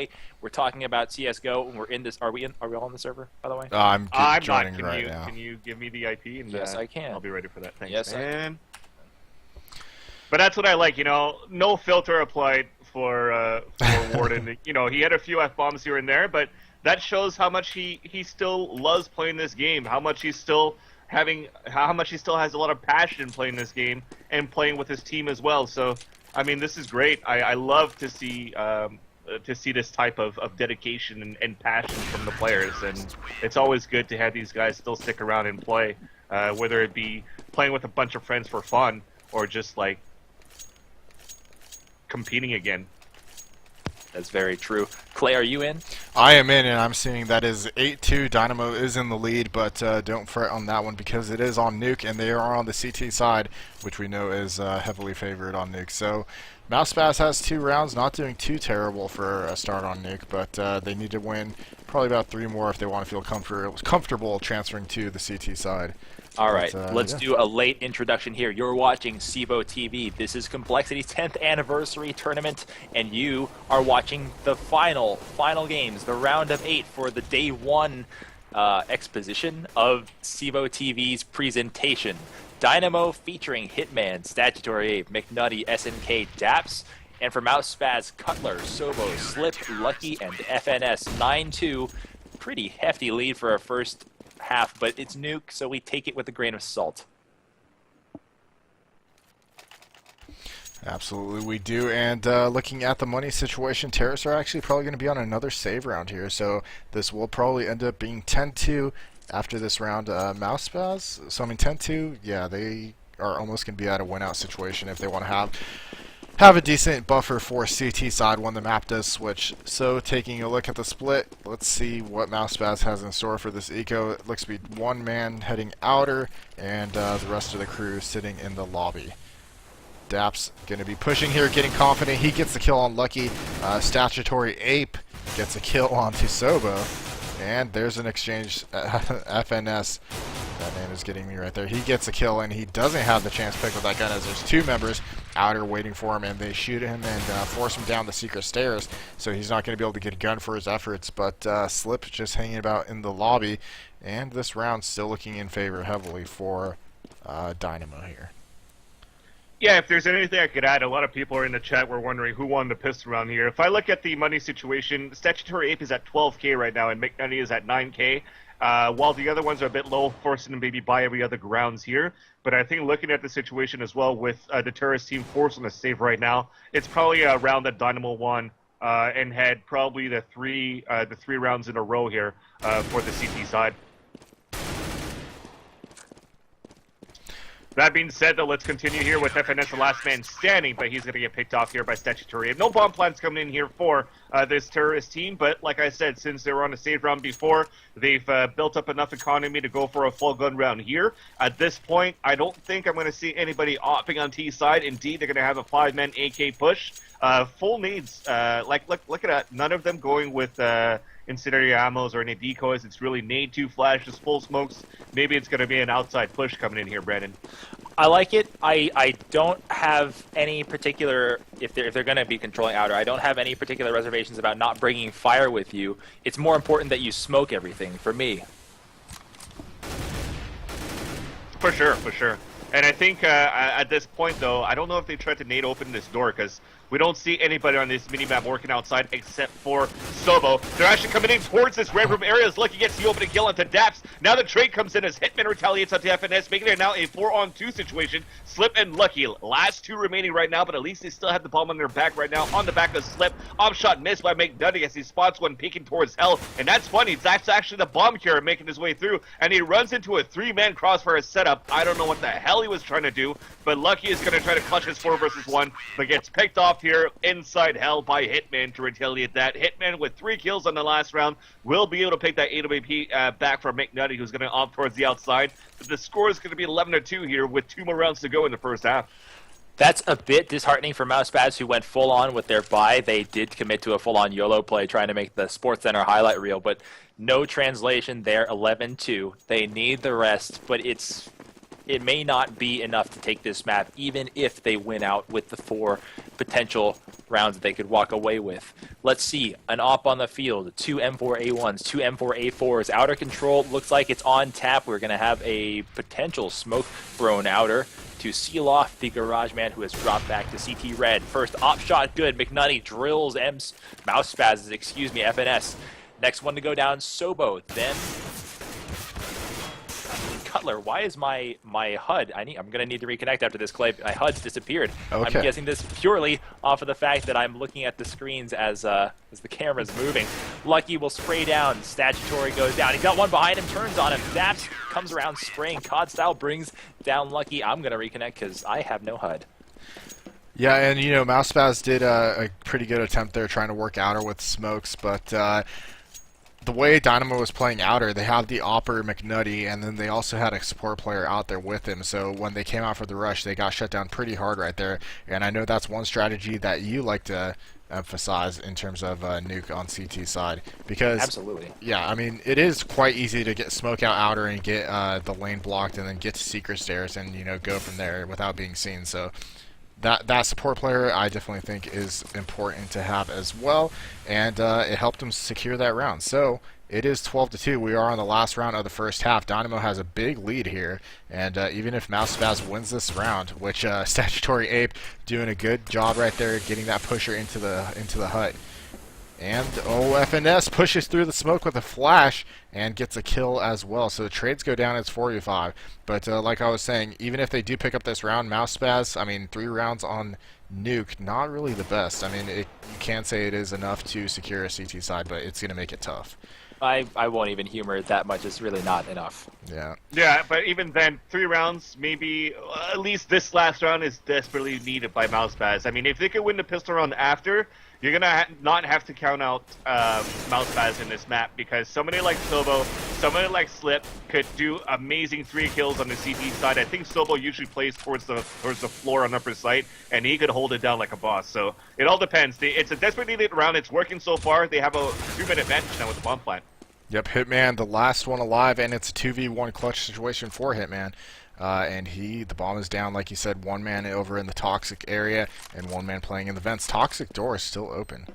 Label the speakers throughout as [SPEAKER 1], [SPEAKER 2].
[SPEAKER 1] way, we're talking about CS:GO. And we're in this. Are we all on the server? By the way,
[SPEAKER 2] I'm joining
[SPEAKER 3] not.
[SPEAKER 2] right now.
[SPEAKER 3] Can you give me the IP? And,
[SPEAKER 1] yes, I can.
[SPEAKER 3] I'll be ready for that. Thanks,
[SPEAKER 1] yes,
[SPEAKER 3] man. But that's what I like, no filter applied for Warden. He had a few F-bombs here and there, but that shows how much he still loves playing this game, how much he still has a lot of passion playing this game and playing with his team as well. So, I mean, this is great. I love to see this type of dedication and passion from the players, and it's always good to have these guys still stick around and play, whether it be playing with a bunch of friends for fun or just like competing again.
[SPEAKER 1] That's very true. Clay, are you in?
[SPEAKER 2] I am in, and I'm seeing that is 8-2. Dynamo is in the lead, but don't fret on that one because it is on Nuke, and they are on the CT side, which we know is heavily favored on Nuke. So Mousespaz has 2 rounds, not doing too terrible for a start on Nuke, but they need to win probably about 3 more if they want to feel comfortable transferring to the CT side.
[SPEAKER 1] All right, let's do a late introduction here. You're watching Cibo TV. This is CompLexity's 10th anniversary tournament, and you are watching the final games, the round of 8 for the day 1 exposition of Cibo TV's presentation. Dynamo featuring Hitman, Statutory Ape, McNutty, SNK, Daps, and for Mousespaz, Cutler, Sobo, Slip, Lucky, and FNS 9-2. Pretty hefty lead for our first half, but it's Nuke, so we take it with a grain of salt.
[SPEAKER 2] Absolutely, we do. And looking at the money situation, Terrace are actually probably going to be on another save round here, so this will probably end up being 10-2 after this round. Mousespaz, so I mean 10-2, yeah, they are almost going to be at a win-out situation if they want to have a decent buffer for CT side when the map does switch. So taking a look at the split, let's see what Mousespaz has in store for this eco. It looks to be 1 man heading outer and the rest of the crew sitting in the lobby. Daps going to be pushing here, getting confident. He gets the kill on Lucky. Statutory Ape gets a kill onto Sobo. And there's an exchange. FNS, that name is getting me right there. He gets a kill, and he doesn't have the chance to pick with that gun as there's 2 members outer waiting for him, and they shoot him and force him down the secret stairs, so he's not going to be able to get a gun for his efforts. But Slip just hanging about in the lobby, and this round still looking in favor heavily for Dynamo here.
[SPEAKER 3] Yeah, if there's anything I could add, a lot of people are in the chat were wondering who won the pistol round here. If I look at the money situation, Statutory Ape is at 12K right now, and McNutty is at 9K. While the other ones are a bit low, forcing them maybe buy every other rounds here. But I think looking at the situation as well with the terrorist team forcing a save right now, it's probably a round that Dynamo won and had probably the three rounds in a row here for the CT side. That being said, though, let's continue here with FNS, the last man standing, but he's going to get picked off here by Statutory. No bomb plans coming in here for this terrorist team, but like I said, since they were on a save round before, they've built up enough economy to go for a full gun round here. At this point, I don't think I'm going to see anybody opting on T side. Indeed, they're going to have a 5-man AK push. Full needs. Look at that. None of them going with incendiary ammos or any decoys. It's really nade 2 flashes, full smokes. Maybe it's going to be an outside push coming in here, Brandon.
[SPEAKER 1] I like it. I don't have any particular, if they're going to be controlling outer, I don't have any particular reservations about not bringing fire with you. It's more important that you smoke everything, for me.
[SPEAKER 3] For sure, for sure. And I think at this point, though, I don't know if they tried to nade open this door, because we don't see anybody on this minimap working outside except for Sobo. They're actually coming in towards this red room area as Lucky gets the opening kill onto Daps. Now the trade comes in as Hitman retaliates onto FNS, making it now a 4-on-2 situation. Slip and Lucky, last 2 remaining right now, but at least they still have the bomb on their back right now. On the back of Slip, off shot missed by McNutty as he spots one peeking towards Hell. And that's funny, that's actually the bomb carrier making his way through, and he runs into a 3-man crossfire setup. I don't know what the hell he was trying to do, but Lucky is going to try to clutch his 4 versus 1, but gets picked off here inside Hell by Hitman to retaliate that. Hitman with 3 kills on the last round will be able to pick that AWP back from McNutty, who's going to opt towards the outside. But the score is going to be 11-2 here with 2 more rounds to go in the first half.
[SPEAKER 1] That's a bit disheartening for Mousespaz, who went full-on with their buy. They did commit to a full-on YOLO play trying to make the SportsCenter highlight reel, but no translation there, 11-2. They need the rest, but it's it may not be enough to take this map, even if they win out with the 4 potential rounds that they could walk away with. Let's see, an op on the field, 2 M4A1s, 2 M4A4s. Outer control looks like it's on tap. We're going to have a potential smoke thrown outer to seal off the garage man who has dropped back to CT red. First op shot good. McNutty drills Mousespaz, excuse me, FNS. Next one to go down, Sobo. Then Cutler. Why is my HUD? I'm gonna need to reconnect after this, Clay. My HUD's disappeared.
[SPEAKER 2] Okay.
[SPEAKER 1] I'm guessing this purely off of the fact that I'm looking at the screens as the camera's moving. Lucky will spray down. Statutory goes down. He's got one behind him. Turns on him. Zaps comes around spraying. COD style brings down Lucky. I'm gonna reconnect because I have no HUD.
[SPEAKER 2] Yeah, and you know, Mousespaz did a pretty good attempt there trying to work outer with smokes, but the way Dynamo was playing outer, they had the Opper McNutty, and then they also had a support player out there with him. So when they came out for the rush, they got shut down pretty hard right there. And I know that's one strategy that you like to emphasize in terms of nuke on CT side, because
[SPEAKER 1] Absolutely.
[SPEAKER 2] yeah, I mean, it is quite easy to get smoke out outer and get the lane blocked, and then get to secret stairs and go from there without being seen. So that support player I definitely think is important to have as well, and it helped them secure that round. So it is 12-2. We are on the last round of the first half. Dynamo has a big lead here, and even if Mousespaz wins this round, which Statutory Ape doing a good job right there, getting that pusher into the hut. And FNS pushes through the smoke with a flash and gets a kill as well. So the trades go down. It's 4v5. But like I was saying, even if they do pick up this round, Mousespaz, I mean, 3 rounds on nuke, not really the best. I mean, you can say it is enough to secure a CT side, but it's going to make it tough.
[SPEAKER 1] I won't even humor it that much. It's really not enough.
[SPEAKER 2] Yeah.
[SPEAKER 3] Yeah, but even then, 3 rounds, maybe at least this last round is desperately needed by Mousespaz. I mean, if they could win the pistol round after, you're going to not have to count out Mousespaz in this map, because somebody like Sobo, somebody like Slip could do amazing 3 kills on the CT side. I think Sobo usually plays towards the floor on upper site, and he could hold it down like a boss. So it all depends. It's a desperately needed round. It's working so far. They have a 2-minute advantage now with the bomb plant.
[SPEAKER 2] Yep, Hitman, the last one alive, and it's a 2v1 clutch situation for Hitman. And the bomb is down, like you said, 1 man over in the toxic area, and 1 man playing in the vents. Toxic door is still open.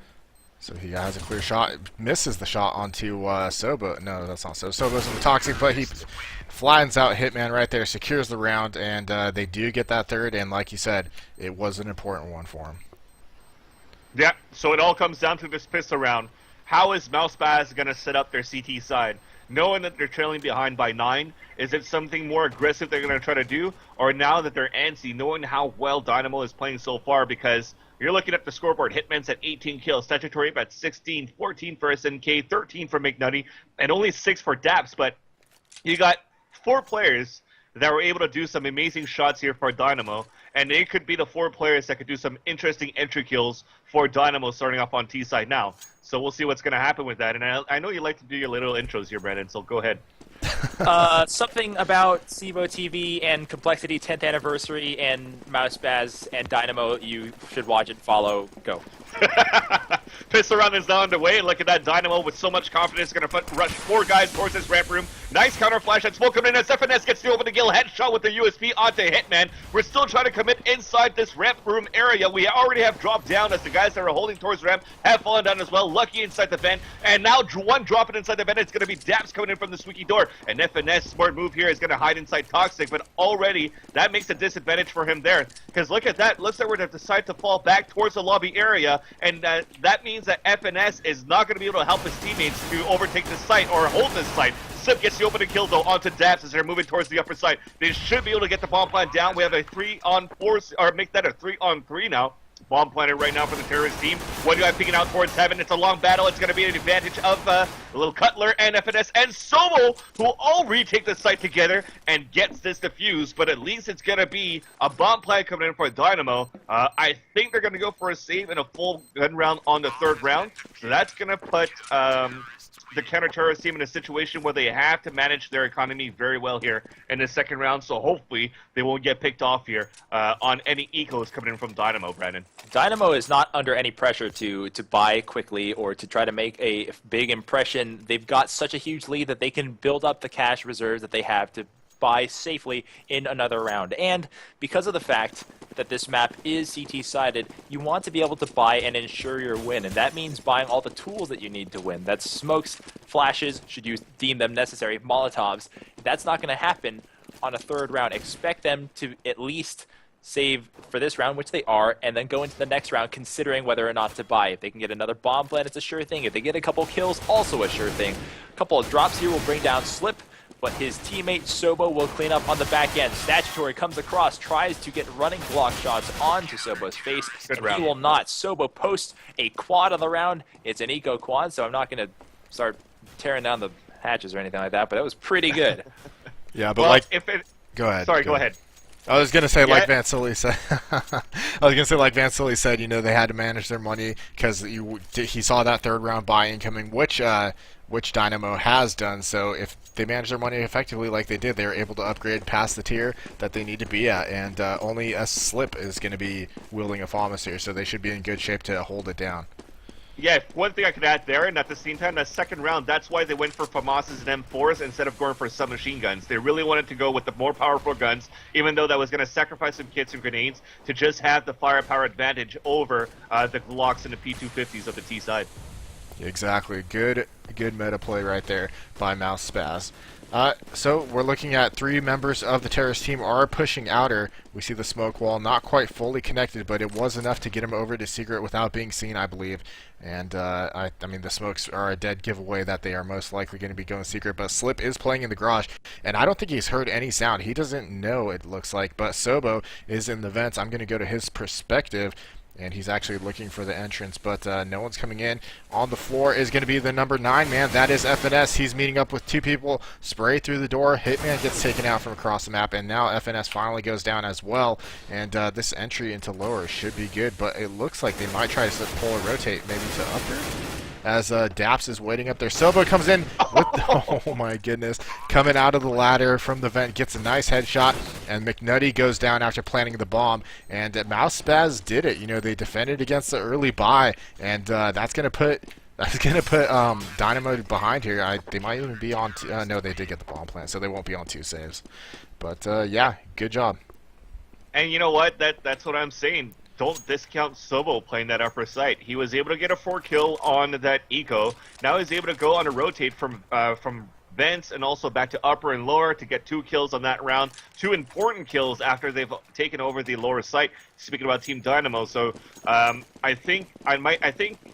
[SPEAKER 2] So he has a clear shot, misses the shot onto Sobo. No, that's not Sobo. Sobo's in the toxic, but he flattens out Hitman right there, secures the round, and they do get that third, and like you said, it was an important one for him.
[SPEAKER 3] Yeah, so it all comes down to this pistol round. How is Mousespaz going to set up their CT side? Knowing that they're trailing behind by 9, is it something more aggressive they're going to try to do? Or now that they're antsy, knowing how well Dynamo is playing so far, because you're looking at the scoreboard, Hitman's at 18 kills, Statutory at 16, 14 for SNK, 13 for McNutty, and only 6 for Daps, but you got 4 players that were able to do some amazing shots here for Dynamo, and they could be the 4 players that could do some interesting entry kills for Dynamo starting off on T-side now. So we'll see what's going to happen with that. And I know you like to do your little intros here, Brandon, so go ahead.
[SPEAKER 1] Something about Civo TV and CompLexity 10th anniversary and Mousespaz and Dynamo. You should watch it, follow, go.
[SPEAKER 3] Pistol round is now underway, and look at that Dynamo with so much confidence, going to rush 4 guys towards this ramp room. Nice counter flash and smoke coming in as FNS gets the open to kill headshot with the USP onto Hitman. We're still trying to commit inside this ramp room area. We already have dropped down as the guys that are holding towards ramp have fallen down as well. Lucky inside the vent, and now one dropping inside the vent. It's going to be Daps coming in from the squeaky door, and FNS smart move here is going to hide inside Toxic, but already that makes a disadvantage for him there, because look at that. Looks like we're going to decide to fall back towards the lobby area, and that means that FNS is not going to be able to help his teammates to overtake this site or hold this site. Sip gets the opening kill though onto Daps as they're moving towards the upper side. They should be able to get the bomb plant down. We have a 3-on-4, or make that a 3-on-3 now. Bomb planted right now for the terrorist team. One guy picking out towards heaven. It's a long battle. It's going to be an advantage of the little Cutler and FNS and Somo, who will all retake the site together and gets this defused. But at least it's going to be a bomb plant coming in for Dynamo. I think they're going to go for a save and a full gun round on the 3rd round. So that's going to put the counter-terrorist team in a situation where they have to manage their economy very well here in the 2nd round. So hopefully they won't get picked off here on any ecos coming in from Dynamo, Brandon.
[SPEAKER 1] Dynamo is not under any pressure to buy quickly or to try to make a big impression. They've got such a huge lead that they can build up the cash reserves that they have to buy safely in another round. And because of the fact that this map is CT-sided, you want to be able to buy and ensure your win, and that means buying all the tools that you need to win. That's smokes, flashes, should you deem them necessary, Molotovs. That's not going to happen on a third round. Expect them to at least save for this round, which they are, and then go into the next round considering whether or not to buy. If they can get another bomb plant, it's a sure thing. If they get a couple kills, also a sure thing. A couple of drops here will bring down Slip, but his teammate Sobo will clean up on the back end. Statutory comes across, tries to get running block shots onto Sobo's face,
[SPEAKER 3] Good
[SPEAKER 1] and
[SPEAKER 3] round.
[SPEAKER 1] he will not. Sobo posts a quad on the round. It's an eco quad, so I'm not going to start tearing down the hatches or anything like that, but that was pretty good.
[SPEAKER 2] Yeah, but
[SPEAKER 3] Well,
[SPEAKER 2] like,
[SPEAKER 3] if it,
[SPEAKER 2] go ahead.
[SPEAKER 3] sorry, go ahead.
[SPEAKER 2] I was gonna say, like
[SPEAKER 3] Yeah.
[SPEAKER 2] Vansilli said. I was gonna say, like Vansilli said, you know, they had to manage their money because he saw that third round buy incoming, which Dynamo has done. So if they manage their money effectively, like they did, they were able to upgrade past the tier that they need to be at, and only a Slip is going to be wielding a FAMAS here, so they should be in good shape to hold it down.
[SPEAKER 3] Yeah, one thing I could add there, and at the same time, that second round, that's why they went for FAMASs and M4s instead of going for submachine guns. They really wanted to go with the more powerful guns, even though that was going to sacrifice some kits and grenades to just have the firepower advantage over the Glocks and the P250s of the T side.
[SPEAKER 2] Exactly. Good meta play right there by Mousespaz. So we're looking at 3 members of the terrorist team are pushing outer. We see the smoke wall not quite fully connected, but it was enough to get him over to secret without being seen, I believe. And I mean, the smokes are a dead giveaway that they are most likely going to be going secret. But Slip is playing in the garage, and I don't think he's heard any sound. He doesn't know, it looks like. But Sobo is in the vents. I'm going to go to his perspective. And he's actually looking for the entrance, but no one's coming in. On the floor is going to be the number 9 man. That is FNS. He's meeting up with 2 people. Spray through the door. Hitman gets taken out from across the map, and now FNS finally goes down as well. And this entry into lower should be good, but it looks like they might try to pull a rotate, maybe to upper. As Daps is waiting up there. Sobo comes in with, oh my goodness, coming out of the ladder from the vent, gets a nice headshot, and McNutty goes down after planting the bomb. And Mousespaz did it. You know, they defended against the early buy, and that's gonna put Dynamo behind here. They might even be on. No, they did get the bomb plant, so they won't be on 2 saves. But yeah, good job.
[SPEAKER 3] And you know what? That's what I'm saying. Don't discount Sobo playing that upper site. He was able to get a 4 kill on that eco. Now he's able to go on a rotate from vents and also back to upper and lower to get 2 kills on that round. 2 important kills after they've taken over the lower site. Speaking about Team Dynamo, so I think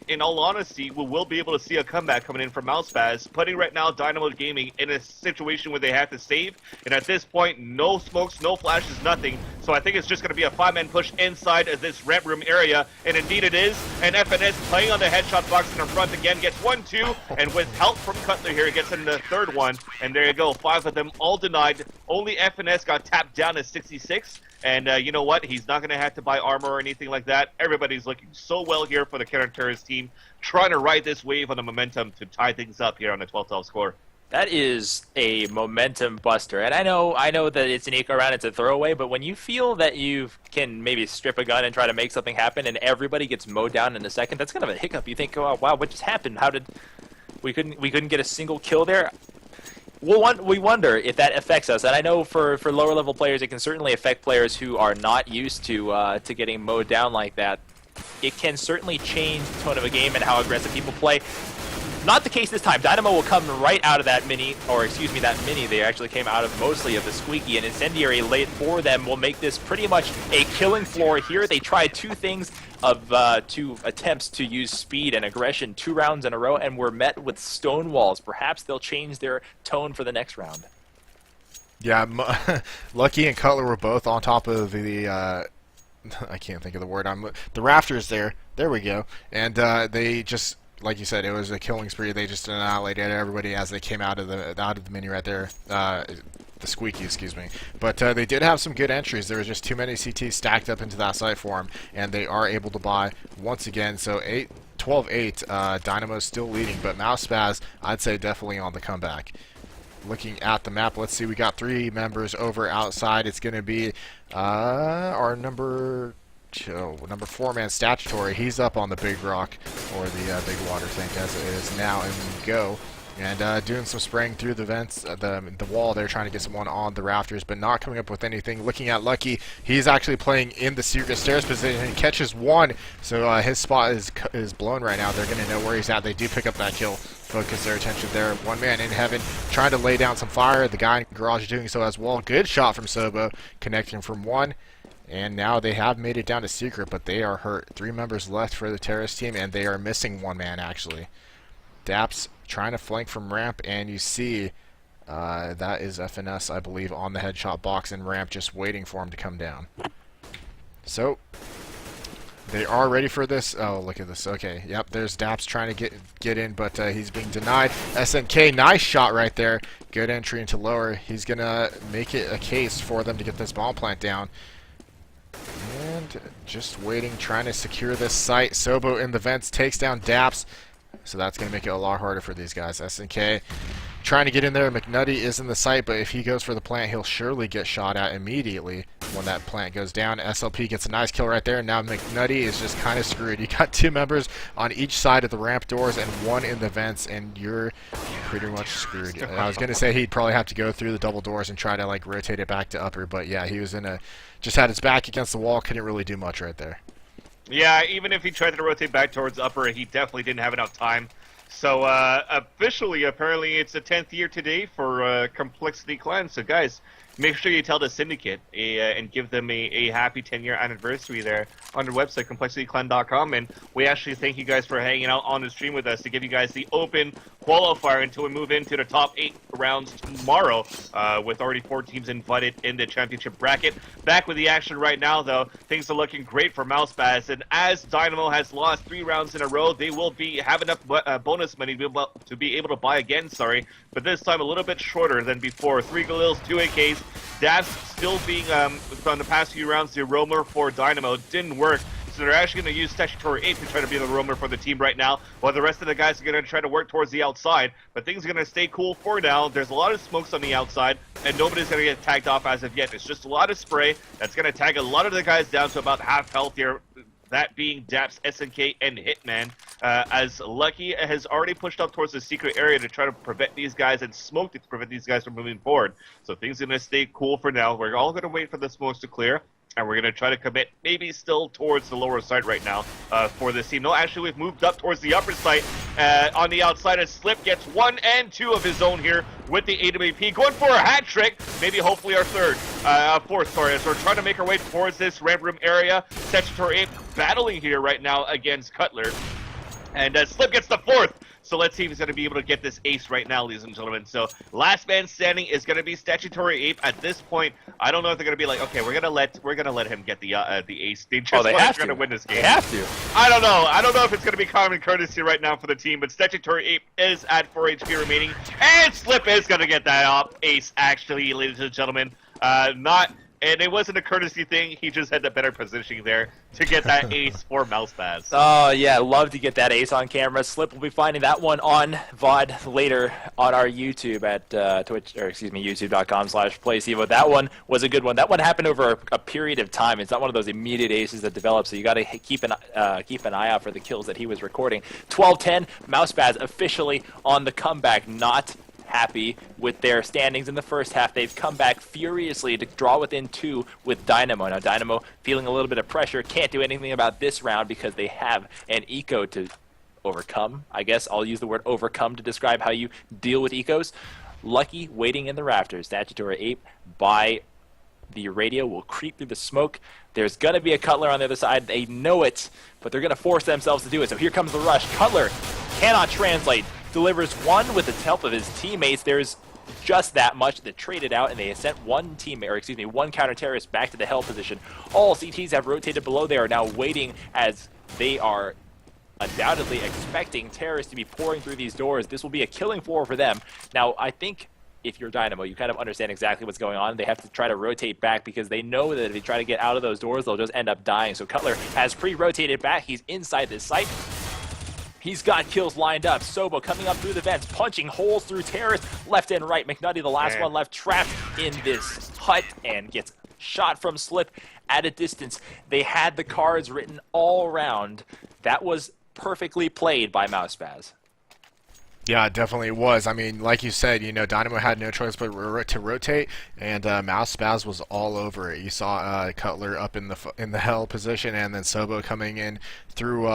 [SPEAKER 3] in all honesty we will be able to see a comeback coming in from Mousespaz, putting right now Dynamo Gaming in a situation where they have to save, and at this point no smokes, no flashes, nothing. So I think it's just going to be a 5-man push inside of this ramp room area, and indeed it is. And FNS playing on the headshot box in the front again, gets 1-2, and with help from Cutler here, gets in the third one, and there you go, 5 of them all denied. Only FNS got tapped down at 66. And you know what? He's not going to have to buy armor or anything like that. Everybody's looking so well here for the counter-terrorist team, trying to ride this wave on the momentum to tie things up here on the 12-12 score.
[SPEAKER 1] That is a momentum buster, and I know that it's an eco round, it's a throwaway, but when you feel that you can maybe strip a gun and try to make something happen, and everybody gets mowed down in a second, that's kind of a hiccup. You think, oh, wow, what just happened? How did we couldn't get a single kill there? We wonder if that affects us, and I know for lower level players it can certainly affect players who are not used to getting mowed down like that. It can certainly change the tone of a game and how aggressive people play. Not the case this time. Dynamo will come right out of that mini, or excuse me, that mini. They actually came out of mostly of the squeaky, and Incendiary late for them will make this pretty much a killing floor here. They tried 2 things of 2 attempts to use speed and aggression 2 rounds in a row, and were met with stone walls. Perhaps they'll change their tone for the next round.
[SPEAKER 2] Yeah, Lucky and Cutler were both on top of the I can't think of the word. The rafters there. There we go. And they just, like you said, it was a killing spree. They just annihilated everybody as they came out of the menu right there. The squeaky, excuse me. But they did have some good entries. There was just too many CTs stacked up into that site for them, and they are able to buy once again. So 12-8, Dynamo's still leading, but Mousespaz, I'd say definitely on the comeback. Looking at the map, let's see, we got 3 members over outside. It's going to be our number 4 man Statutory. He's up on the big rock, or the big water tank as it is now, and we go. And doing some spraying through the vents, the wall there, trying to get someone on the rafters, but not coming up with anything. Looking at Lucky, he's actually playing in the secret stairs position. He catches one, so his spot is blown right now. They're going to know where he's at. They do pick up that kill, focus their attention there. One man in heaven, trying to lay down some fire. The guy in garage doing so as well. Good shot from Sobo, connecting from one. And now they have made it down to secret, but they are hurt. 3 members left for the terrorist team, and they are missing one man, actually. Daps trying to flank from ramp, and you see that is FNS, I believe, on the headshot box, and ramp just waiting for him to come down. So they are ready for this. Oh, look at this. Okay, yep, there's Daps trying to get in, but he's being denied. SNK, nice shot right there. Good entry into lower. He's going to make it a case for them to get this bomb plant down. And just waiting, trying to secure this site. Sobo in the vents takes down Daps. So that's going to make it a lot harder for these guys. SNK trying to get in there. McNutty is in the site, but if he goes for the plant, he'll surely get shot at immediately when that plant goes down. SLP gets a nice kill right there, and now McNutty is just kind of screwed. You got 2 members on each side of the ramp doors and 1 in the vents, and you're pretty much screwed. I was going to say he'd probably have to go through the double doors and try to like rotate it back to upper, but yeah, he was just had his back against the wall, couldn't really do much right there.
[SPEAKER 3] Yeah, even if he tried to rotate back towards upper, he definitely didn't have enough time. So, officially, apparently, it's the 10th year today for CompLexity Clan. So, guys, make sure you tell the Syndicate and give them a happy 10-year anniversary there on their website, CompLexityClan.com. And we actually thank you guys for hanging out on the stream with us to give you guys the open qualifier until we move into the top 8 rounds tomorrow, with already 4 teams invited in the championship bracket. Back with the action right now, though, things are looking great for Mousespaz. And as Dynamo has lost 3 rounds in a row, they will have enough bonus money to be able to buy again, but this time a little bit shorter than before. 3 Galils, 2 AKs. Daps still being, from the past few rounds, the roamer for Dynamo. Didn't work. So they're actually going to use Statutory 8 to try to be the roamer for the team right now, while the rest of the guys are going to try to work towards the outside. But things are going to stay cool for now. There's a lot of smokes on the outside, and nobody's going to get tagged off as of yet. It's just a lot of spray that's going to tag a lot of the guys down to about half health here. That being Daps, SNK, and Hitman, as Lucky has already pushed up towards the secret area to try to prevent these guys and smoke to prevent these guys from moving forward. So things are going to stay cool for now. We're all going to wait for the smokes to clear, and we're going to try to commit maybe still towards the lower side right now for this team. No, actually, we've moved up towards the upper side on the outside, as Slip gets 1 and 2 of his own here with the AWP. Going for a hat trick, maybe hopefully our fourth, sorry, as we're trying to make our way towards this red room area. Statutory 8 battling here right now against Cutler. And Slip gets the 4th. So let's see if he's going to be able to get this ace right now, ladies and gentlemen. So last man standing is going to be Statutory Ape. At this point, I don't know if they're going to be like, okay, we're going to let him get the ace. They just
[SPEAKER 1] have
[SPEAKER 3] to win this game.
[SPEAKER 1] They have to.
[SPEAKER 3] I don't know. I don't know if it's going to be common courtesy right now for the team, but Statutory Ape is at 4 HP remaining, and Slip is going to get that ace. Actually, ladies and gentlemen, And it wasn't a courtesy thing. He just had the better positioning there to get that ace for Mousespaz.
[SPEAKER 1] Oh, yeah. Love to get that ace on camera. Slip will be finding that one on VOD later on our YouTube at youtube.com/PlaySevo. That one was a good one. That one happened over a period of time. It's not one of those immediate aces that develop, so you got to keep an eye out for the kills that he was recording. 12-10, Mousespaz officially on the comeback. Not happy with their standings in the first half. They've come back furiously to draw within 2 with Dynamo. Now Dynamo feeling a little bit of pressure, can't do anything about this round because they have an eco to overcome. I guess I'll use the word overcome to describe how you deal with ecos. Lucky waiting in the rafters. Statutory Ape by the radio will creep through the smoke. There's going to be a Cutler on the other side. They know it, but they're going to force themselves to do it. So here comes the rush. Cutler cannot translate. Delivers 1 with the help of his teammates. There's just that much that traded out, and they sent one counter-terrorist back to the hell position. All CTs have rotated below. They are now waiting as they are undoubtedly expecting terrorists to be pouring through these doors. This will be a killing floor for them. Now, I think if you're Dynamo, you kind of understand exactly what's going on. They have to try to rotate back because they know that if they try to get out of those doors, they'll just end up dying. So Cutler has pre-rotated back. He's inside this site. He's got kills lined up. Sobo coming up through the vents, punching holes through terrorists left and right. McNutty, the last one left, trapped in this hut and gets shot from Slip at a distance. They had the cards written all around. That was perfectly played by Mousespaz.
[SPEAKER 2] Yeah, it definitely was. I mean, like you said, Dynamo had no choice but to rotate, and Mousespaz was all over it. You saw Cutler up in the hell position, and then Sobo coming in through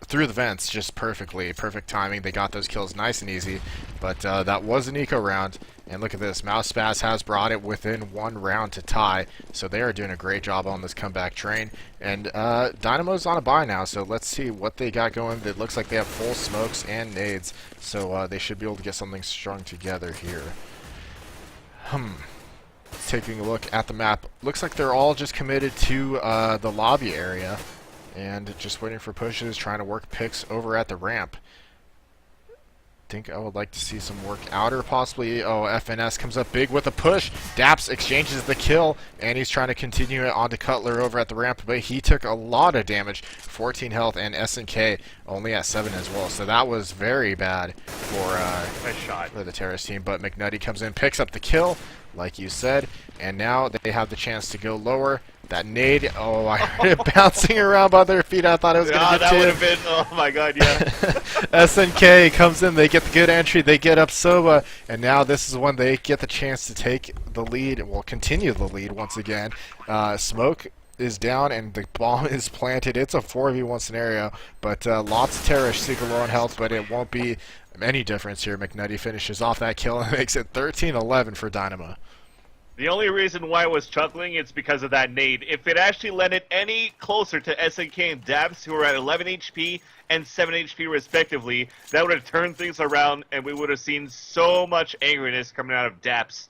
[SPEAKER 2] the vents just perfectly. Perfect timing. They got those kills nice and easy. But that was an eco round. And look at this. Mousespaz has brought it within 1 round to tie. So they are doing a great job on this comeback train. And Dynamo's on a bye now. So let's see what they got going. It looks like they have full smokes and nades. So they should be able to get something strung together here. Taking a look at the map. Looks like they're all just committed to the lobby area. And just waiting for pushes, trying to work picks over at the ramp. Think I would like to see some work outer possibly. Oh, FNS comes up big with a push. Daps exchanges the kill, and he's trying to continue it onto Cutler over at the ramp, but he took a lot of damage. 14 health, and SNK only at 7 as well. So that was very bad for the Terrace team. But McNutty comes in, picks up the kill, like you said, and now they have the chance to go lower. That nade, oh, I heard it bouncing around by their feet. I thought it was going to get
[SPEAKER 3] that would have been, oh my god, yeah.
[SPEAKER 2] SNK comes in, they get the good entry, they get up Soba, and now this is when they get the chance to take the lead, well, continue the lead once again. Smoke is down and the bomb is planted. It's a 4v1 scenario, but lots of Terrorish super low on health, but it won't be any difference here. McNutty finishes off that kill and makes it 13-11 for Dynamo.
[SPEAKER 3] The only reason why I was chuckling is because of that nade. If it actually landed any closer to SNK and Dabs, who are at 11 HP and 7 HP respectively, that would have turned things around, and we would have seen so much angriness coming out of Dabs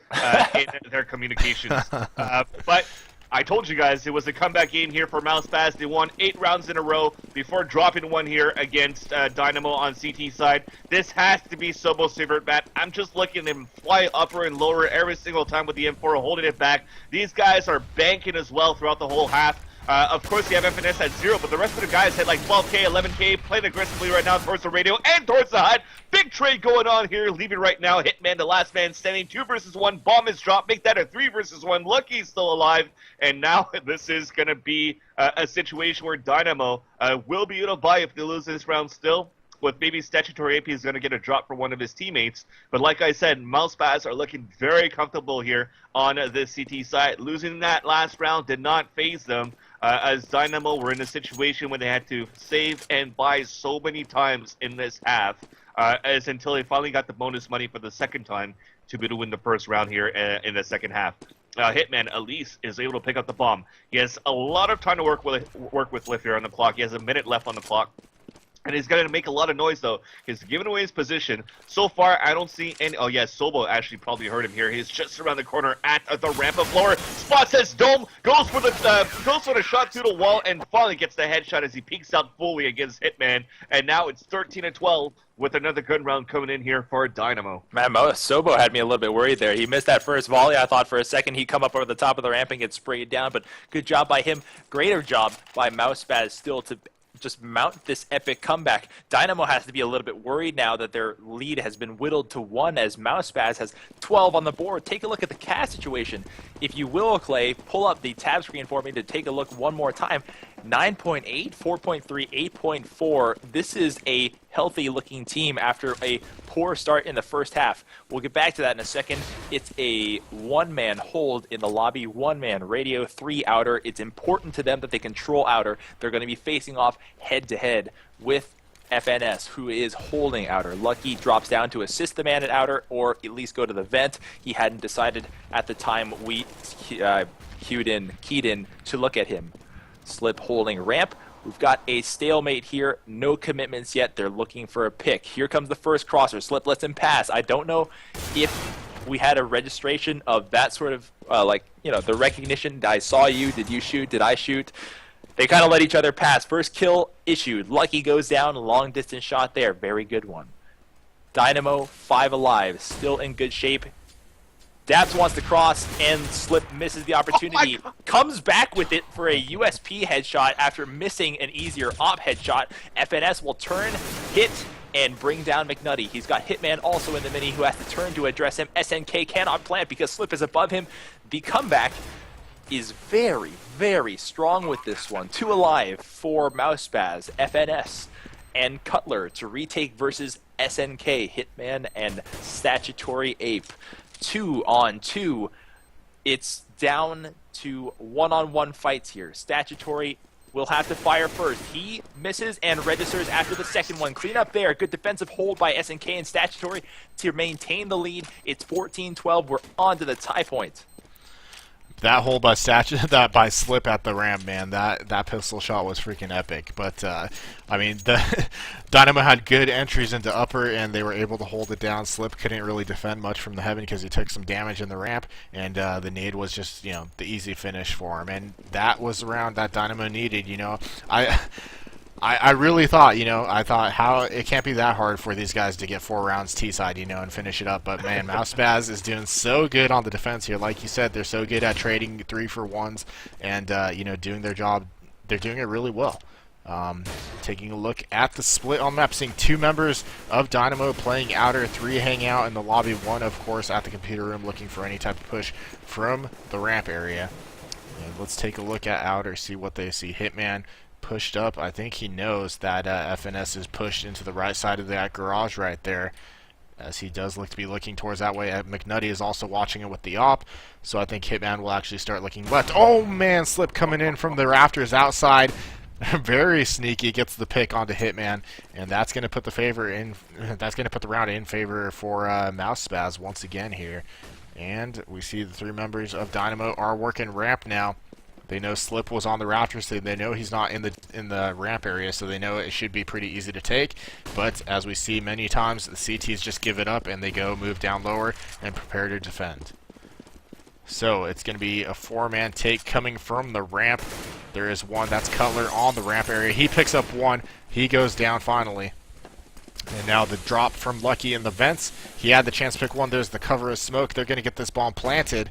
[SPEAKER 3] in their communications. But I told you guys it was a comeback game here for Mousespaz. They won 8 rounds in a row before dropping one here against Dynamo on CT side. This has to be Sobo's favorite map. I'm just looking at him fly upper and lower every single time with the M4, holding it back. These guys are banking as well throughout the whole half. Of course, you have FNS at 0, but the rest of the guys hit like 12k, 11k, playing aggressively right now towards the radio and towards the hut. Big trade going on here, leaving right now. Hitman, the last man standing, 2 versus 1. Bomb is dropped, make that a 3 versus 1. Lucky's still alive, and now this is going to be a situation where Dynamo will be able to buy if they lose this round still. With maybe Statutory AP is going to get a drop for one of his teammates. But like I said, Mousespaz are looking very comfortable here on this CT side. Losing that last round did not phase them, as Dynamo were in a situation where they had to save and buy so many times in this half, as until they finally got the bonus money for the second time to be able to win the first round here in the second half. Hitman Elise is able to pick up the bomb. He has a lot of time to work with Lift here on the clock. He has a minute left on the clock. And he's going to make a lot of noise, though. He's giving away his position. So far, I don't see any... Oh, yeah, Sobo actually probably heard him here. He's just around the corner at the ramp of floor. Spots his dome, goes for the shot through the wall, and finally gets the headshot as he peeks out fully against Hitman. And now it's 13-12 with another good round coming in here for Dynamo.
[SPEAKER 1] Man, Sobo had me a little bit worried there. He missed that first volley. I thought for a second he'd come up over the top of the ramp and get sprayed down, but good job by him. Greater job by Mousespaz still to just mount this epic comeback. Dynamo has to be a little bit worried now that their lead has been whittled to 1 as Mousespaz has 12 on the board. Take a look at the cast situation. If you will, Clay, pull up the tab screen for me to take a look one more time. 9.8, 4.3, 8.4. This is a healthy looking team after a poor start in the first half. We'll get back to that in a second. It's a 1-man hold in the lobby, 1-man radio, 3 outer. It's important to them that they control outer. They're going to be facing off head-to-head with FNS, who is holding outer. Lucky drops down to assist the man at outer, or at least go to the vent. He hadn't decided at the time we keyed in to look at him. Slip holding ramp. We've got a stalemate here. No commitments yet. They're looking for a pick. Here comes the first crosser. Slip lets him pass. I don't know if we had a registration of that sort of, the recognition. I saw you. Did you shoot? Did I shoot? They kind of let each other pass. First kill issued. Lucky goes down. Long distance shot there. Very good one. Dynamo, 5 alive. Still in good shape. Daps wants to cross, and Slip misses the opportunity. Comes back with it for a USP headshot after missing an easier op headshot. FNS will turn, hit, and bring down McNutty. He's got Hitman also in the mini who has to turn to address him. SNK cannot plant because Slip is above him. The comeback is very, very strong with this one. 2 alive for Mousespaz. FNS and Cutler to retake versus SNK, Hitman and Statutory Ape. 2-on-2. It's down to one-on-one fights here. Statutory will have to fire first. He misses and registers after the second one. Clean up there. Good defensive hold by SNK and Statutory to maintain the lead. It's 14-12. We're on to the tie point.
[SPEAKER 2] That hold by by Slip at the ramp, man, that pistol shot was freaking epic. But I mean, the Dynamo had good entries into upper, and they were able to hold it down. Slip couldn't really defend much from the heaven because he took some damage in the ramp, and the nade was just, you know, the easy finish for him. And that was the round that Dynamo needed. You know, I really thought, you know, how it can't be that hard for these guys to get 4 rounds T-side, you know, and finish it up. But, man, Mousespaz is doing so good on the defense here. Like you said, they're so good at trading 3-for-1s and, you know, doing their job. They're doing it really well. Taking a look at the split on map, seeing 2 members of Dynamo playing outer, 3 hang out in the lobby, 1, of course, at the computer room looking for any type of push from the ramp area. And let's take a look at outer, see what they see. Hitman pushed up. I think he knows that FNS is pushed into the right side of that garage right there, as he does look to be looking towards that way. McNutty is also watching it with the op, so I think Hitman will actually start looking left. Oh man, Slip coming in from the rafters outside. Very sneaky, gets the pick onto Hitman, and that's going to put the favor in. That's going to put the round in favor for Mousespaz once again here. And we see the 3 members of Dynamo are working ramp now. They know Slip was on the rafters, so they know he's not in the ramp area, so they know it should be pretty easy to take. But as we see many times, the CTs just give it up and they go move down lower and prepare to defend. So it's going to be a 4-man take coming from the ramp. There is one, that's Cutler on the ramp area. He picks up 1. He goes down finally. And now the drop from Lucky in the vents. He had the chance to pick 1. There's the cover of smoke. They're going to get this bomb planted.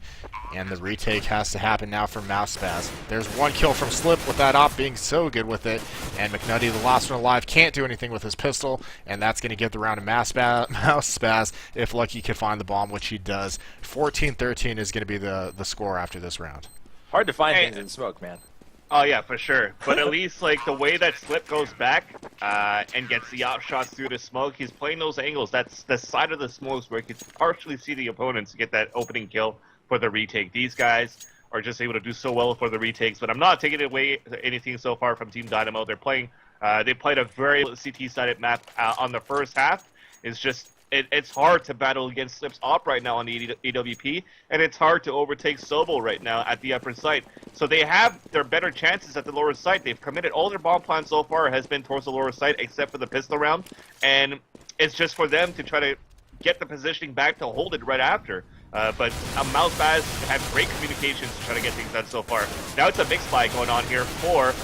[SPEAKER 2] And the retake has to happen now from Mousespaz. There's 1 kill from Slip with that op being so good with it. And McNutty, the last one alive, can't do anything with his pistol. And that's going to give the round to Mousespaz if Lucky could find the bomb, which he does. 14-13 is going to be the score after this round.
[SPEAKER 1] Hard to find things in smoke, man.
[SPEAKER 3] Oh yeah, for sure. But at least like the way that Slip goes back and gets the out shots through the smoke, he's playing those angles. That's the side of the smokes where he can partially see the opponents get that opening kill for the retake. These guys are just able to do so well for the retakes. But I'm not taking away anything so far from Team Dynamo. They're playing. They played a very CT-sided map on the first half. It's just. It's hard to battle against Slip's op right now on the AWP, and it's hard to overtake Sobel right now at the upper site. So they have their better chances at the lower site. They've committed all their bomb plans so far has been towards the lower site, except for the pistol round, and it's just for them to try to get the positioning back to hold it right after. But Mousespaz had great communications to try to get things done so far. Now it's a mixed fight going on here for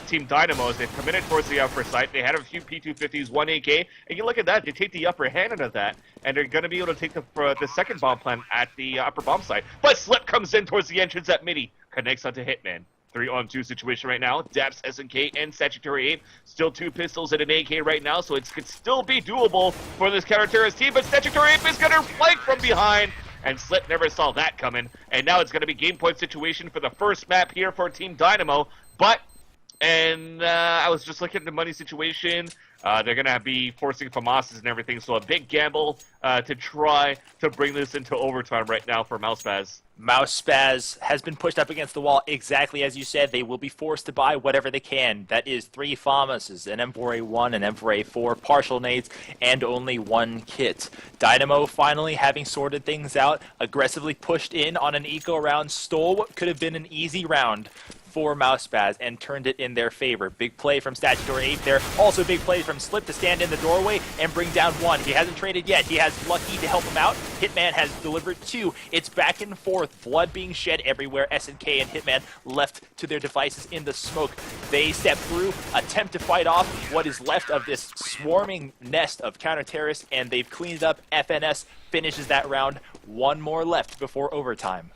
[SPEAKER 3] Team Dynamo. They've committed towards the upper site. They had a few P250s, 1 AK, and you look at that, they take the upper hand out of that, and they're going to be able to take the second bomb plan at the upper bomb site. But Slip comes in towards the entrance at midi, connects onto Hitman. 3-on-2 situation right now. Daps, SNK, and Statutory Ape. Still 2 pistols and an AK right now, so it could still be doable for this counter-terrorist team, but Statutory Ape is going to flank from behind. And Slip never saw that coming. And now it's going to be game point situation for the first map here for Team Dynamo. I was just looking at the money situation. They're going to be forcing FAMASs and everything. So a big gamble to try to bring this into overtime right now for Mousespaz.
[SPEAKER 1] Mousespaz has been pushed up against the wall exactly as you said. They will be forced to buy whatever they can. That is 3 FAMASs, an M4A1, an M4A4, partial nades, and only 1 kit. Dynamo finally having sorted things out, aggressively pushed in on an eco round, stole what could have been an easy round for Mousespaz and turned it in their favor. Big play from Statutory 8 there. Also big play from Slip to stand in the doorway and bring down 1. He hasn't traded yet. He has Lucky to help him out. Hitman has delivered 2. It's back and forth. Blood being shed everywhere. SNK and Hitman left to their devices in the smoke. They step through, attempt to fight off what is left of this swarming nest of counter-terrorists, and they've cleaned it up. FNS finishes that round. 1 more left before overtime.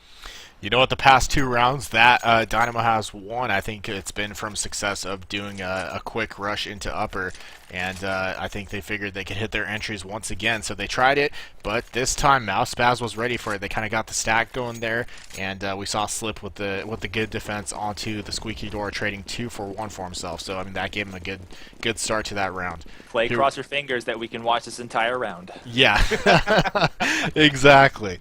[SPEAKER 2] You know what? The past 2 rounds that Dynamo has won, I think it's been from success of doing a quick rush into upper, and I think they figured they could hit their entries once again, so they tried it, but this time Mousespaz was ready for it. They kind of got the stack going there, and we saw Slip with the good defense onto the squeaky door, trading 2 for 1 for himself. So I mean that gave him a good start to that round.
[SPEAKER 1] Play cross your fingers that we can watch this entire round.
[SPEAKER 2] Yeah, exactly.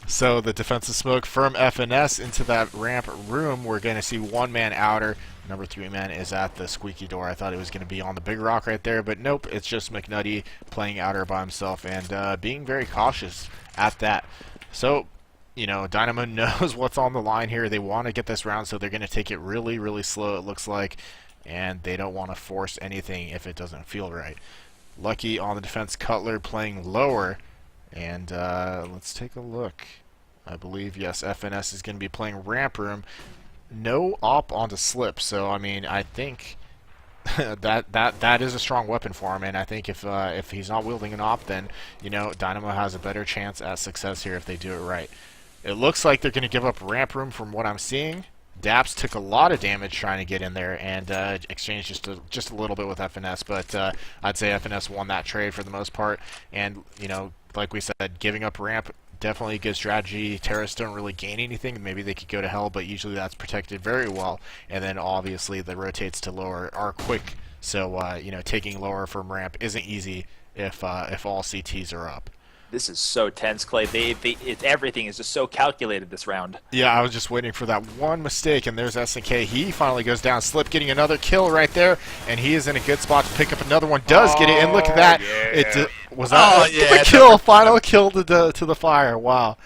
[SPEAKER 2] So the defensive smoke from FNS into that ramp room. We're going to see 1-man outer. Number 3 man is at the squeaky door. I thought it was going to be on the big rock right there, but nope. It's just McNutty playing outer by himself and being very cautious at that. So, you know, Dynamo knows what's on the line here. They want to get this round, so they're going to take it really, really slow, it looks like, and they don't want to force anything if it doesn't feel right. Lucky on the defense, Cutler playing lower. And let's take a look. I believe, yes, FNS is going to be playing ramp room. No op onto Slip, so I mean, I think that is a strong weapon for him. And I think if he's not wielding an op, then you know Dynamo has a better chance at success here if they do it right. It looks like they're going to give up ramp room from what I'm seeing. Daps took a lot of damage trying to get in there and exchanged just a little bit with FNS, but I'd say FNS won that trade for the most part. And you know, like we said, giving up ramp definitely a good strategy. Terrorists don't really gain anything. Maybe they could go to hell, but usually that's protected very well. And then obviously the rotates to lower are quick, so you know, taking lower from ramp isn't easy if all CTs are up.
[SPEAKER 1] This is so tense, Clay. Everything is just so calculated this round.
[SPEAKER 2] Yeah, I was just waiting for that one mistake, and there's SNK. He finally goes down. Slip getting another kill right there, and he is in a good spot to pick up another one. Does get it, and look at that.
[SPEAKER 3] Yeah.
[SPEAKER 2] It was that the kill, final kill to the fire. Wow.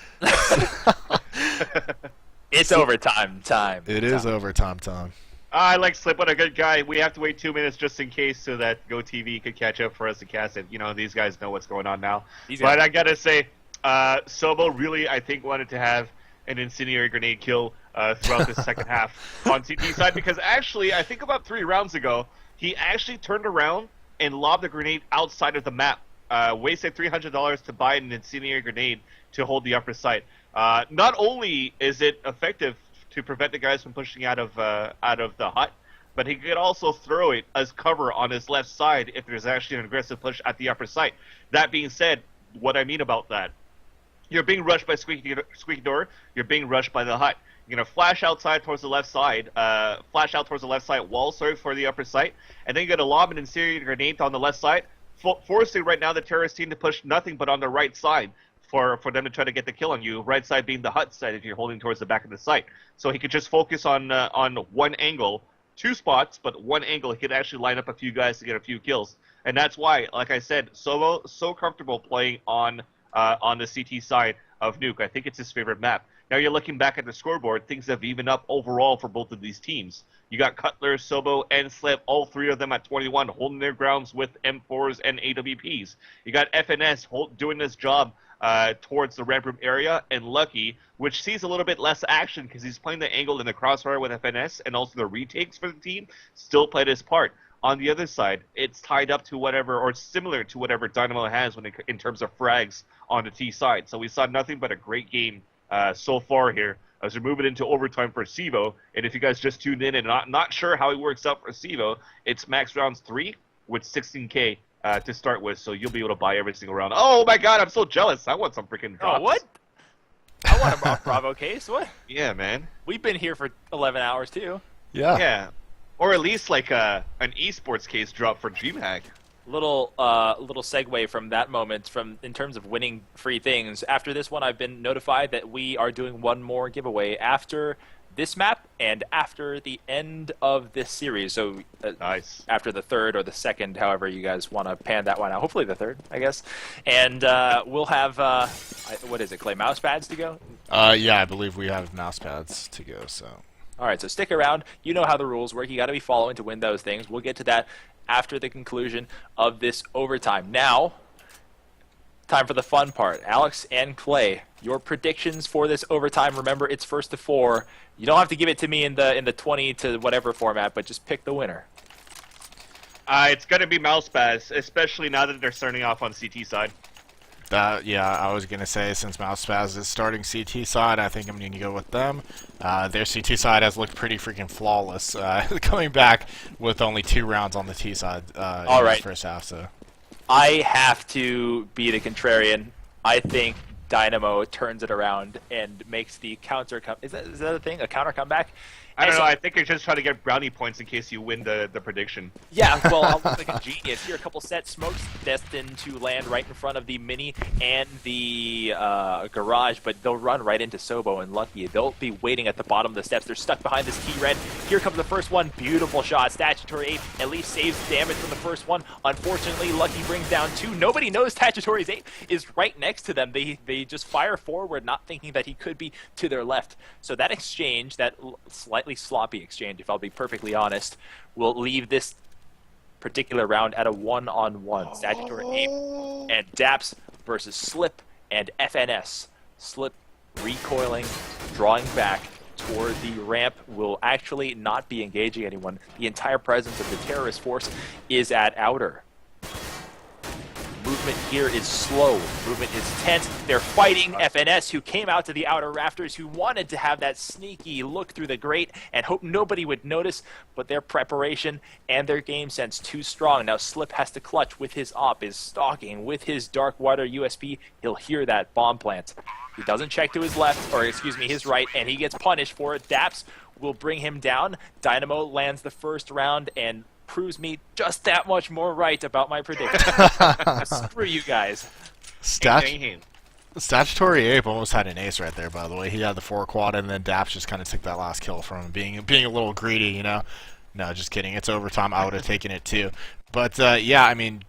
[SPEAKER 1] It's overtime time.
[SPEAKER 2] It is overtime time.
[SPEAKER 3] I like Slip, what a good guy. We have to wait 2 minutes just in case so that GoTV could catch up for us to cast it. You know, these guys know what's going on now. But I gotta say, Sobo really, I think, wanted to have an incendiary grenade kill throughout the second half on CT side, because actually, I think about 3 rounds ago, he actually turned around and lobbed a grenade outside of the map. Wasted $300 to buy an incendiary grenade to hold the upper site. Not only is it effective to prevent the guys from pushing out of the hut, but he could also throw it as cover on his left side if there's actually an aggressive push at the upper site. That being said, what I mean about that, you're being rushed by squeaky door, you're being rushed by the hut. You're gonna flash outside towards the left side, wall serve for the upper site, and then you're gonna lob an incendiary grenade on the left side, forcing right now the terrorist team to push nothing but on the right side. For them to try to get the kill on you, right side being the hut side if you're holding towards the back of the site. So he could just focus on one angle, 2 spots, but one angle. He could actually line up a few guys to get a few kills. And that's why, like I said, Solo so comfortable playing on the CT side of Nuke. I think it's his favorite map. Now you're looking back at the scoreboard, things have evened up overall for both of these teams. You got Cutler, Sobo, and Slip, all 3 of them at 21, holding their grounds with M4s and AWPs. You got FNS doing this job towards the red room area, and Lucky, which sees a little bit less action because he's playing the angle in the crossfire with FNS, and also the retakes for the team still played his part. On the other side, it's tied up to whatever, or similar to whatever Dynamo has in terms of frags on the T side. So we saw nothing but a great game so far here as we're moving into overtime for Sivo. And if you guys just tuned in and not sure how it works out for Sivo, it's max rounds 3 with 16K to start with, so you'll be able to buy every single round. Oh my god, I'm so jealous. I want some freaking drops.
[SPEAKER 1] Oh, what? I want a Bravo case. What?
[SPEAKER 3] Yeah, man.
[SPEAKER 1] We've been here for 11 hours, too.
[SPEAKER 2] Yeah.
[SPEAKER 3] Yeah. Or at least like an esports case drop for DreamHack.
[SPEAKER 1] Little segue from that moment in terms of winning free things. After this one, I've been notified that we are doing one more giveaway after this map and after the end of this series. So
[SPEAKER 3] nice.
[SPEAKER 1] After the 3rd or the 2nd, however you guys want to pan that one out. Hopefully the 3rd, I guess. And we'll have what is it, Clay? Mousepads to go?
[SPEAKER 2] Yeah, I believe we have Mousepads to go. So.
[SPEAKER 1] All right, so stick around. You know how the rules work. You got to be following to win those things. We'll get to that after the conclusion of this overtime. Now, time for the fun part. Alex and Clay, your predictions for this overtime. Remember, it's 1st to 4. You don't have to give it to me in the 20 to whatever format, but just pick the winner.
[SPEAKER 3] It's going to be Mousespaz, especially now that they're starting off on CT side.
[SPEAKER 2] Yeah, I was going to say, since Mousespaz is starting CT side, I think I'm going to go with them. Their CT side has looked pretty freaking flawless, coming back with only 2 rounds on the T side in the first half. So
[SPEAKER 1] I have to be the contrarian. I think Dynamo turns it around and makes the counter come. Is that a thing? A counter comeback?
[SPEAKER 3] I don't know. I think you're just trying to get brownie points in case you win the prediction.
[SPEAKER 1] Yeah, well, I'll look like a genius. Here, a couple set smokes destined to land right in front of the Mini and the garage, but they'll run right into Sobo and Lucky. They'll be waiting at the bottom of the steps. They're stuck behind this T-Red. Here comes the first one. Beautiful shot. Statutory 8 at least saves damage from the first one. Unfortunately, Lucky brings down 2. Nobody knows Statutory's 8 is right next to them. They just fire forward, not thinking that he could be to their left. So that exchange, that slightly sloppy exchange, if I'll be perfectly honest, will leave this particular round at a 1-on-1. Statutory 8 and Daps versus Slip and FNS. Slip recoiling, drawing back toward the ramp, will actually not be engaging anyone. The entire presence of the terrorist force is at outer. Movement here is slow. Movement is tense. They're fighting FNS, who came out to the outer rafters, who wanted to have that sneaky look through the grate and hope nobody would notice, but their preparation and their game sense too strong. Now Slip has to clutch with his op, is stalking with his Dark Water USP. He'll hear that bomb plant. He doesn't check to his left, or excuse me, his right, and he gets punished for it. Daps will bring him down. Dynamo lands the first round and proves me just that much more right about my prediction. Screw you guys.
[SPEAKER 2] Statutory Ape almost had an ace right there, by the way. He had the 4 quad, and then Daps just kind of took that last kill from him, being a little greedy, you know? No, just kidding. It's overtime. I would have taken it too. But, yeah, I mean,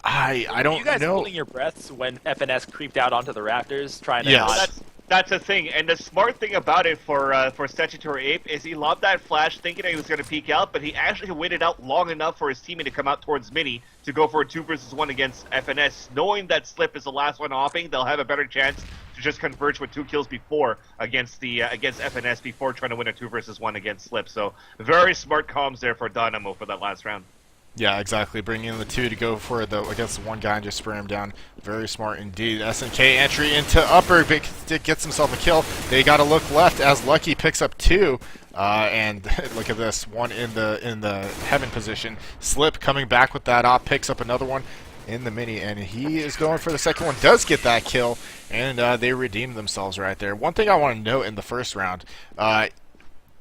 [SPEAKER 2] I don't know.
[SPEAKER 1] You guys holding your breaths when FNS creeped out onto the rafters trying to nod?
[SPEAKER 3] That's the thing, and the smart thing about it for Statutory Ape is he lobbed that flash thinking that he was going to peek out, but he actually waited out long enough for his teammate to come out towards Mini to go for a 2 versus 1 against FNS. Knowing that Slip is the last one hopping, they'll have a better chance to just converge with 2 kills before against FNS before trying to win a 2 versus 1 against Slip. So very smart comms there for Dynamo for that last round.
[SPEAKER 2] Yeah, exactly. Bringing in the 2 to go for against the 1 guy and just spray him down. Very smart indeed. SNK entry into upper, but gets himself a kill. They got to look left as Lucky picks up 2. And look at this, 1 in the heaven position. Slip coming back with that op, picks up another one in the Mini, and he is going for the second one. Does get that kill, and they redeemed themselves right there. One thing I want to note in the first round,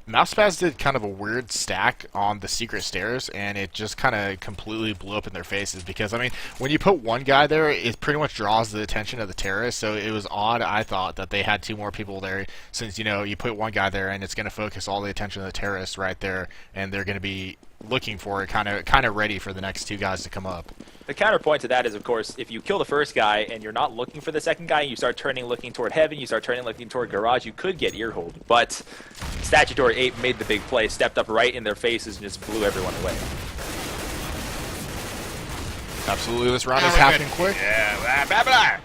[SPEAKER 2] Mousespaz did kind of a weird stack on the secret stairs, and it just kind of completely blew up in their faces because, I mean, when you put 1 guy there, it pretty much draws the attention of the terrorists, so it was odd, I thought, that they had 2 more people there since, you know, you put 1 guy there and it's going to focus all the attention of the terrorists right there, and they're going to be looking for it, kind of ready for the next 2 guys to come up.
[SPEAKER 1] The counterpoint to that is, of course, if you kill the first guy and you're not looking for the second guy, you start turning looking toward heaven, you start turning looking toward garage, you could get earholed. But Statutory 8 made the big play, stepped up right in their faces and just blew everyone away.
[SPEAKER 2] Absolutely, this round is happening quick.
[SPEAKER 3] Yeah, blah, blah,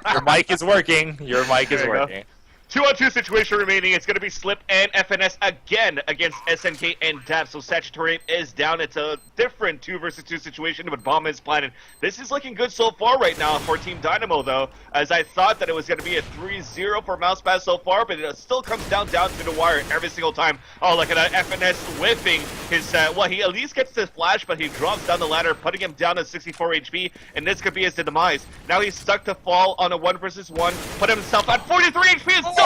[SPEAKER 3] blah.
[SPEAKER 1] Your mic is working. Your mic is working.
[SPEAKER 3] 2-on-2 situation remaining. It's going to be Slip and FNS again against SNK and Daps. So Statutory is down. It's a different 2 versus 2 situation, but bomb is planted. This is looking good so far right now for Team Dynamo, though, as I thought that it was going to be a 3-0 for Mousespaz so far, but it still comes down to the wire every single time. Oh, look at that. FNS whiffing his, well, he at least gets the flash, but he drops down the ladder, putting him down to 64 HP, and this could be his demise. Now he's stuck to fall on a 1 versus 1, put himself at 43 HP.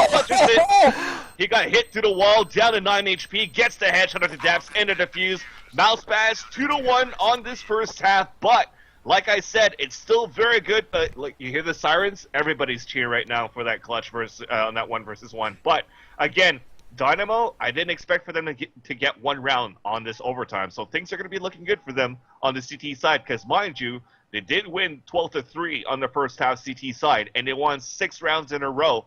[SPEAKER 3] He got hit through the wall, down to 9 HP, gets the headshot of the Daps and the defuse. Mousespaz 2-1 on this first half, but like I said, it's still very good. But like you hear the sirens, everybody's cheering right now for that clutch versus on that 1 versus 1. But again, Dynamo, I didn't expect for them to get 1 round on this overtime, so things are going to be looking good for them on the CT side. Because mind you, they did win 12-3 on the first half CT side, and they won 6 rounds in a row.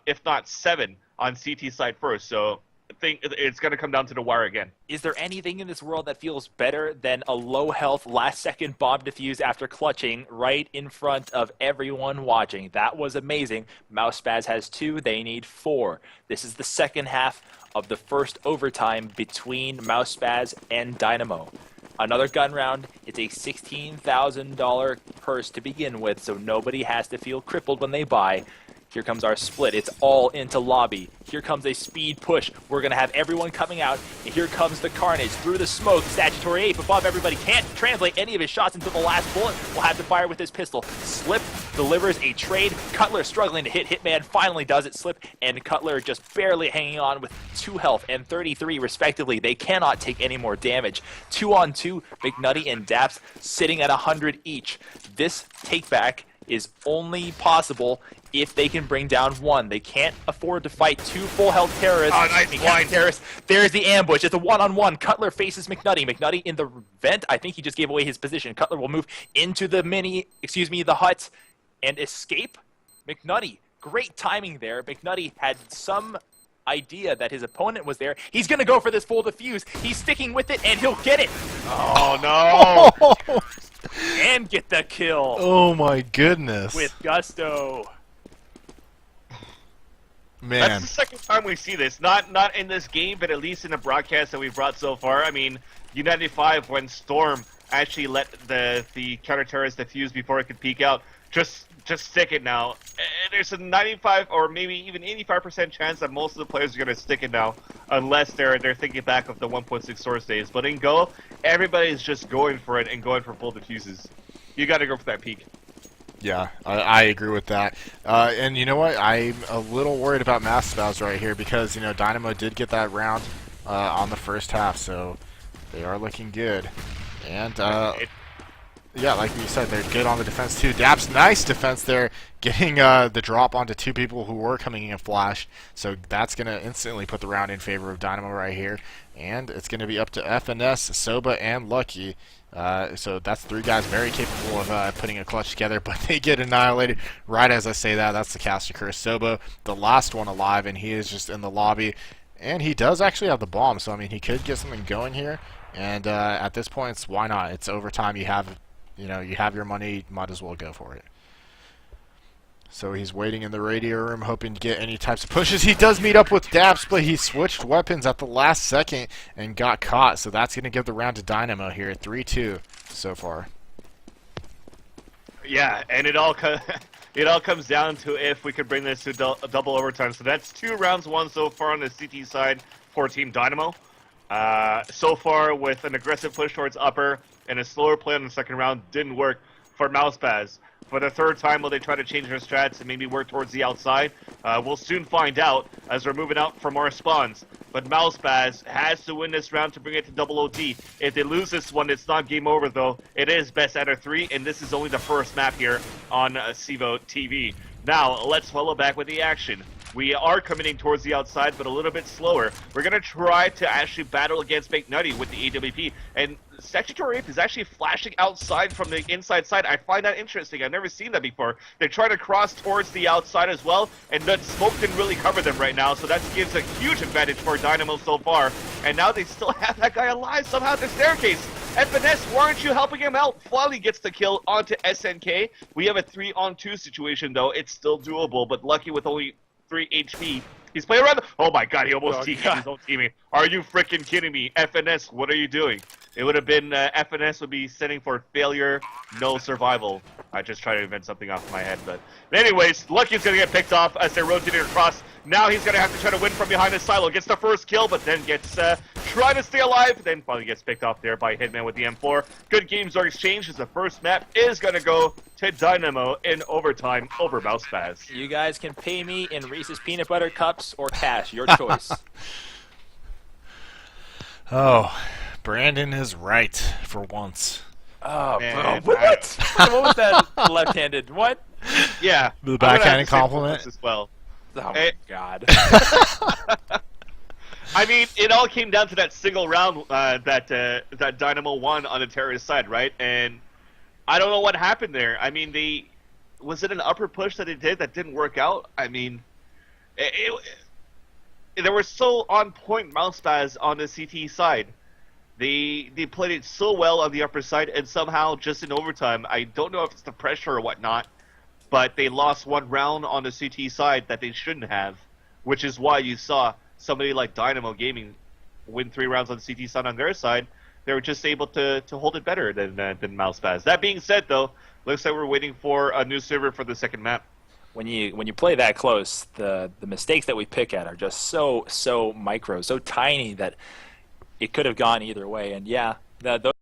[SPEAKER 3] If not 7 on CT side first. So I think it's going to come down to the wire again.
[SPEAKER 1] Is there anything in this world that feels better than a low health last second bomb defuse after clutching right in front of everyone watching? That was amazing. Mousespaz has 2. They need 4. This is the second half of the first overtime between Mousespaz and Dynamo. Another gun round. It's a $16,000 purse to begin with, so nobody has to feel crippled when they buy. Here comes our split. It's all into lobby. Here comes a speed push. We're going to have everyone coming out. And here comes the carnage. Through the smoke, Statutory Ape above everybody. Can't translate any of his shots until the last bullet. Will have to fire with his pistol. Slip delivers a trade. Cutler struggling to hit. Hitman finally does it. Slip and Cutler just barely hanging on with 2 health and 33 respectively. They cannot take any more damage. 2-on-2, McNutty and Daps sitting at 100 each. This takeback is only possible if they can bring down 1. They can't afford to fight 2 full health terrorists.
[SPEAKER 3] Oh, nice blind.
[SPEAKER 1] Terrorists. There's the ambush. It's a 1-on-1. Cutler faces McNutty. McNutty in the vent. I think he just gave away his position. Cutler will move into the the hut and escape. McNutty, great timing there. McNutty had some idea that his opponent was there. He's going to go for this full defuse. He's sticking with it, and he'll get it.
[SPEAKER 3] Oh, no.
[SPEAKER 1] And get the kill.
[SPEAKER 2] Oh my goodness.
[SPEAKER 1] With gusto.
[SPEAKER 2] Man.
[SPEAKER 3] That's the second time we see this. Not in this game, but at least in the broadcast that we've brought so far. I mean, United 5, when Storm actually let the counter-terrorist defuse before it could peek out, just stick it now. And there's a 95 or maybe even 85% chance that most of the players are going to stick it now, unless they're thinking back of the 1.6 source days. But in Go, everybody's just going for it and going for full defuses. You got to go for that peak.
[SPEAKER 2] Yeah, I agree with that. And you know what? I'm a little worried about Mousespaz right here because, you know, Dynamo did get that round on the first half, so they are looking good. And, yeah, like you said, they're good on the defense too. Daps, nice defense there, getting the drop onto 2 people who were coming in flash. So that's going to instantly put the round in favor of Dynamo right here. And it's going to be up to FNS, Soba, and Lucky. So that's 3 guys very capable of putting a clutch together, but they get annihilated right as I say that. That's the caster curse. Soba, the last one alive, and he is just in the lobby. And he does actually have the bomb, so I mean he could get something going here. And at this point, why not? It's overtime. You have your money. Might as well go for it. So he's waiting in the radio room, hoping to get any types of pushes. He does meet up with Daps, but he switched weapons at the last second and got caught. So that's going to give the round to Dynamo here, 3-2 so far.
[SPEAKER 3] Yeah, and it all comes down to if we could bring this to double overtime. So that's 2 rounds won so far on the CT side for Team Dynamo. So far, with an aggressive push towards upper and a slower play on the second round, didn't work for Mousespaz. For the 3rd time, will they try to change their strats and maybe work towards the outside? We'll soon find out as we're moving out from our spawns. But Mousespaz has to win this round to bring it to double OT. If they lose this one, it's not game over, though. It is best out of 3, and this is only the first map here on Civo TV. Now, let's follow back with the action. We are committing towards the outside, but a little bit slower. We're going to try to actually battle against McNutty with the AWP. And Statutory Ape is actually flashing outside from the inside side. I find that interesting. I've never seen that before. They try to cross towards the outside as well, and that smoke didn't really cover them right now, so that gives a huge advantage for Dynamo so far. And now they still have that guy alive somehow at the staircase. FNS, why aren't you helping him out? Flawley gets the kill onto SNK. We have a 3-on-2 situation, though. It's still doable, but Lucky with only 3 HP. He's playing around. Oh my god, he almost TK'd his own teammate. Are you freaking kidding me? FNS, what are you doing? It would have been, FNS would be setting for failure, no survival. I just tried to invent something off my head, but anyways, Lucky's gonna get picked off as they're rotating across. Now he's gonna have to try to win from behind his silo. Gets the first kill, but then gets trying to stay alive. Then finally gets picked off there by Hitman with the M4. Good games are exchanged as the first map is gonna go to Dynamo in overtime over Mousespaz.
[SPEAKER 1] You guys can pay me in Reese's peanut butter cups or cash, your choice.
[SPEAKER 2] Oh, Brandon is right for once.
[SPEAKER 1] Oh,
[SPEAKER 3] Man,
[SPEAKER 1] bro. What? What was that left-handed? What?
[SPEAKER 3] Yeah.
[SPEAKER 2] The backhanded compliment
[SPEAKER 3] as well.
[SPEAKER 1] Oh,
[SPEAKER 3] Hey.
[SPEAKER 1] my God.
[SPEAKER 3] I mean, it all came down to that single round that Dynamo won on the terrorist side, right? And I don't know what happened there. I mean, was it an upper push that they did that didn't work out? I mean, they were so on point Mousespaz on the CT side. They played it so well on the upper side, and somehow just in overtime, I don't know if it's the pressure or whatnot, but they lost 1 round on the CT side that they shouldn't have, which is why you saw somebody like Dynamo Gaming win 3 rounds on the CT side on their side. they were just able to hold it better than Mousespaz. That being said, though, looks like we're waiting for a new server for the second map.
[SPEAKER 1] When you play that close, the mistakes that we pick at are just so micro, so tiny that it could have gone either way. And yeah, those